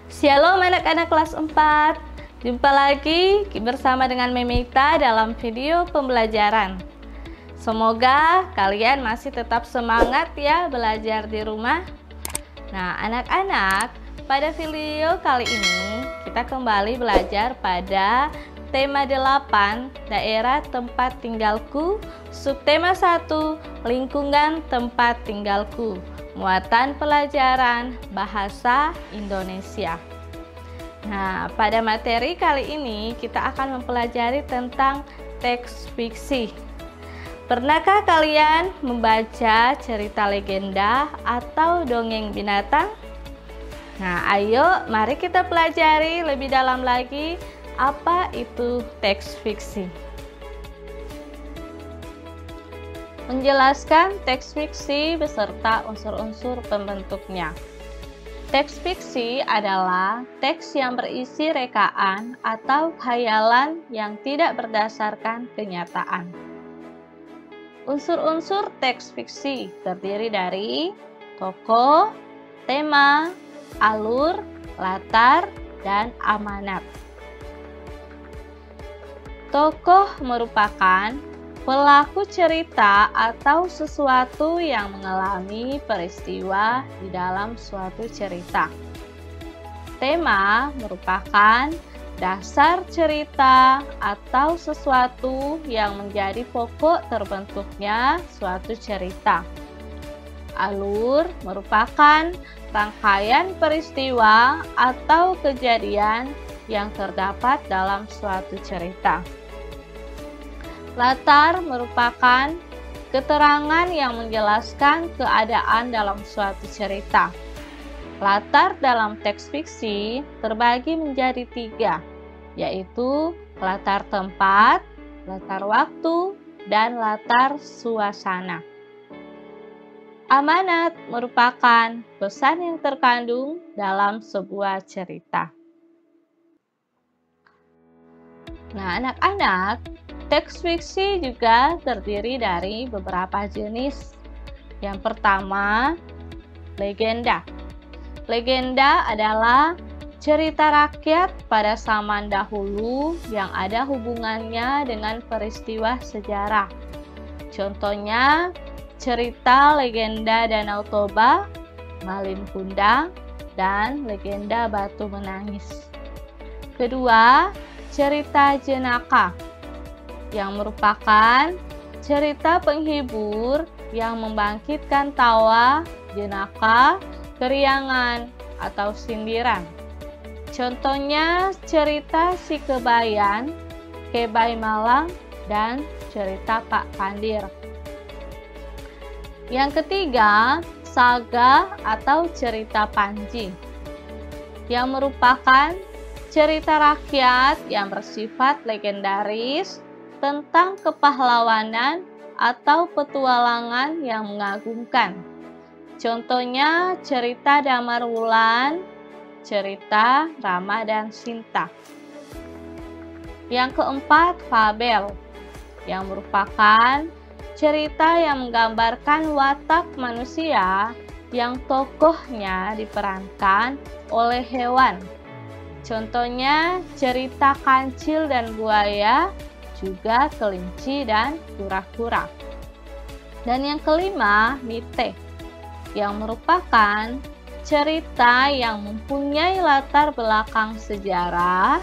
Shalom anak-anak kelas 4. Jumpa lagi bersama dengan Memita dalam video pembelajaran. Semoga kalian masih tetap semangat ya belajar di rumah. Nah, anak-anak, pada video kali ini kita kembali belajar pada tema 8, daerah tempat tinggalku, subtema 1, lingkungan tempat tinggalku. Muatan pelajaran bahasa Indonesia. Nah, pada materi kali ini kita akan mempelajari tentang teks fiksi. Pernahkah kalian membaca cerita legenda atau dongeng binatang? Nah, ayo mari kita pelajari lebih dalam lagi apa itu teks fiksi. Menjelaskan teks fiksi beserta unsur-unsur pembentuknya. Teks fiksi adalah teks yang berisi rekaan atau khayalan yang tidak berdasarkan kenyataan. Unsur-unsur teks fiksi terdiri dari tokoh, tema, alur, latar, dan amanat. Tokoh merupakan pelaku cerita atau sesuatu yang mengalami peristiwa di dalam suatu cerita. Tema merupakan dasar cerita atau sesuatu yang menjadi pokok terbentuknya suatu cerita. Alur merupakan rangkaian peristiwa atau kejadian yang terdapat dalam suatu cerita. Latar merupakan keterangan yang menjelaskan keadaan dalam suatu cerita. Latar dalam teks fiksi terbagi menjadi 3, yaitu latar tempat, latar waktu, dan latar suasana. Amanat merupakan pesan yang terkandung dalam sebuah cerita. Nah, anak-anak, teks fiksi juga terdiri dari beberapa jenis. Yang pertama, legenda. Legenda adalah cerita rakyat pada zaman dahulu yang ada hubungannya dengan peristiwa sejarah. Contohnya, cerita legenda Danau Toba, Malin Kundang, dan legenda Batu Menangis. Kedua, cerita jenaka, yang merupakan cerita penghibur yang membangkitkan tawa, jenaka, keriangan, atau sindiran. Contohnya cerita Si Kebayan, Kebay Malang, dan cerita Pak Pandir. Yang ketiga, saga atau cerita Panji, yang merupakan cerita rakyat yang bersifat legendaris tentang kepahlawanan atau petualangan yang mengagumkan. Contohnya cerita Damar Wulan, cerita Rama dan Sinta. Yang keempat, fabel, yang merupakan cerita yang menggambarkan watak manusia yang tokohnya diperankan oleh hewan. Contohnya cerita Kancil dan Buaya, juga kelinci dan kura-kura. Dan yang kelima, mite, yang merupakan cerita yang mempunyai latar belakang sejarah,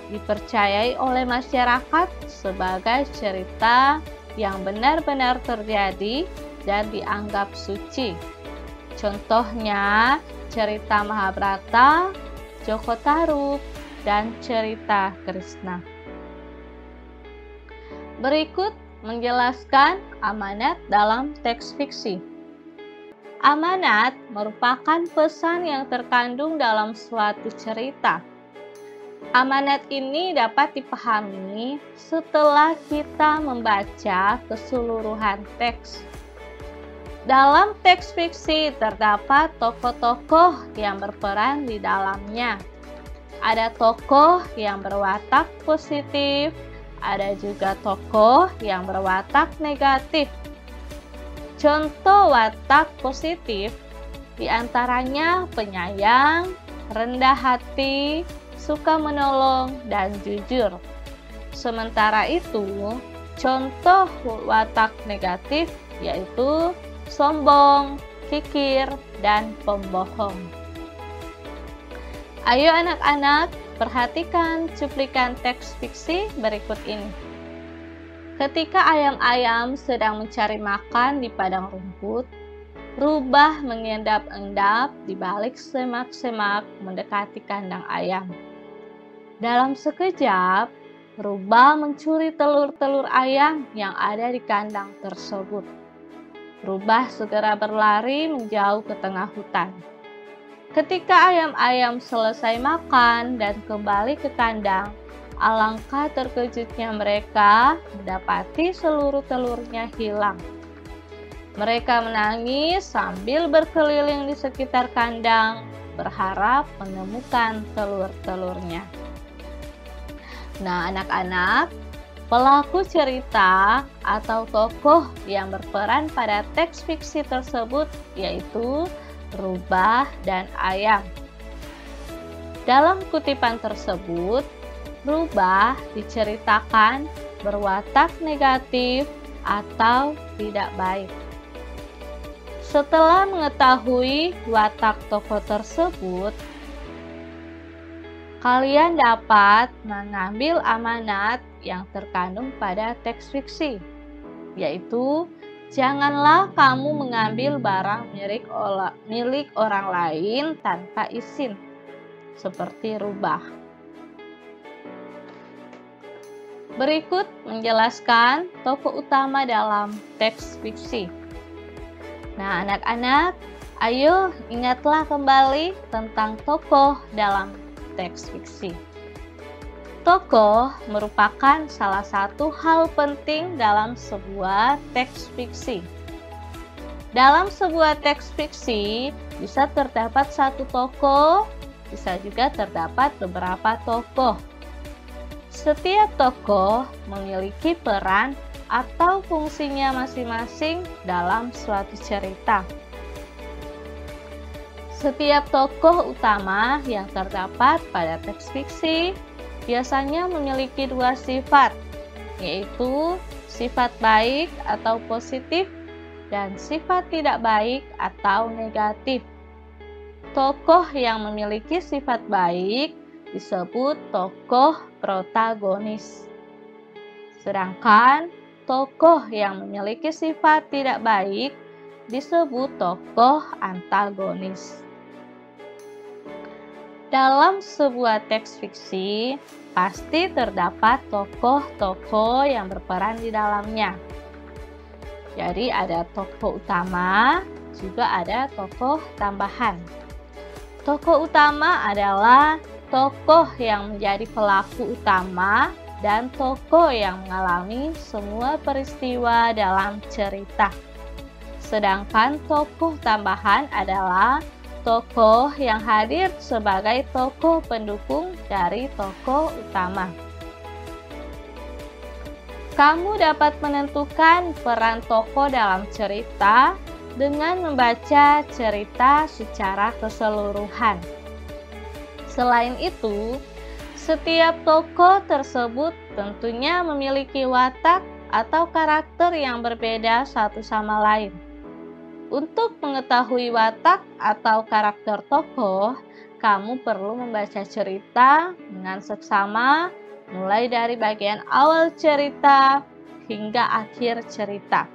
dipercayai oleh masyarakat sebagai cerita yang benar-benar terjadi dan dianggap suci. Contohnya cerita Mahabharata, Joko Tarub, dan cerita Krishna. Berikut menjelaskan amanat dalam teks fiksi. Amanat merupakan pesan yang terkandung dalam suatu cerita. Amanat ini dapat dipahami setelah kita membaca keseluruhan teks. Dalam teks fiksi terdapat tokoh-tokoh yang berperan di dalamnya. Ada tokoh yang berwatak positif, ada juga tokoh yang berwatak negatif. Contoh watak positif diantaranya penyayang, rendah hati, suka menolong, dan jujur. Sementara itu, contoh watak negatif yaitu sombong, kikir, dan pembohong. Ayo anak-anak, perhatikan cuplikan teks fiksi berikut ini. Ketika ayam-ayam sedang mencari makan di padang rumput, Rubah mengendap-endap di balik semak-semak mendekati kandang ayam. Dalam sekejap, Rubah mencuri telur-telur ayam yang ada di kandang tersebut. Rubah segera berlari menjauh ke tengah hutan. Ketika ayam-ayam selesai makan dan kembali ke kandang, alangkah terkejutnya mereka mendapati seluruh telurnya hilang. Mereka menangis sambil berkeliling di sekitar kandang, berharap menemukan telur-telurnya. Nah, anak-anak, pelaku cerita atau tokoh yang berperan pada teks fiksi tersebut yaitu Rubah dan ayam. Dalam kutipan tersebut, Rubah diceritakan berwatak negatif atau tidak baik. Setelah mengetahui watak tokoh tersebut, kalian dapat mengambil amanat yang terkandung pada teks fiksi, yaitu janganlah kamu mengambil barang milik orang lain tanpa izin, seperti Rubah. Berikut menjelaskan tokoh utama dalam teks fiksi. Nah, anak-anak, ayo ingatlah kembali tentang tokoh dalam teks fiksi. Tokoh merupakan salah satu hal penting dalam sebuah teks fiksi. Dalam sebuah teks fiksi bisa terdapat satu tokoh, bisa juga terdapat beberapa tokoh. Setiap tokoh memiliki peran atau fungsinya masing-masing dalam suatu cerita. Setiap tokoh utama yang terdapat pada teks fiksi biasanya memiliki dua sifat, yaitu sifat baik atau positif dan sifat tidak baik atau negatif. Tokoh yang memiliki sifat baik disebut tokoh protagonis. Sedangkan tokoh yang memiliki sifat tidak baik disebut tokoh antagonis. Dalam sebuah teks fiksi, pasti terdapat tokoh-tokoh yang berperan di dalamnya. Jadi ada tokoh utama, juga ada tokoh tambahan. Tokoh utama adalah tokoh yang menjadi pelaku utama dan tokoh yang mengalami semua peristiwa dalam cerita. Sedangkan tokoh tambahan adalah tokoh yang hadir sebagai tokoh pendukung dari tokoh utama. Kamu dapat menentukan peran tokoh dalam cerita dengan membaca cerita secara keseluruhan. Selain itu, setiap tokoh tersebut tentunya memiliki watak atau karakter yang berbeda satu sama lain. Untuk mengetahui watak atau karakter tokoh, kamu perlu membaca cerita dengan seksama, mulai dari bagian awal cerita hingga akhir cerita.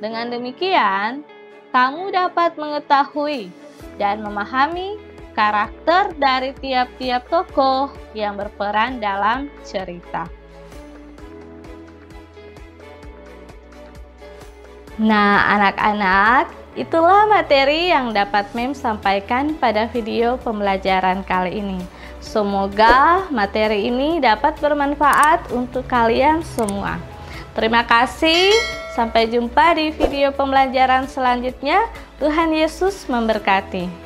Dengan demikian, kamu dapat mengetahui dan memahami karakter dari tiap-tiap tokoh yang berperan dalam cerita. Nah, anak-anak, itulah materi yang dapat Mem sampaikan pada video pembelajaran kali ini. Semoga materi ini dapat bermanfaat untuk kalian semua. Terima kasih, sampai jumpa di video pembelajaran selanjutnya. Tuhan Yesus memberkati.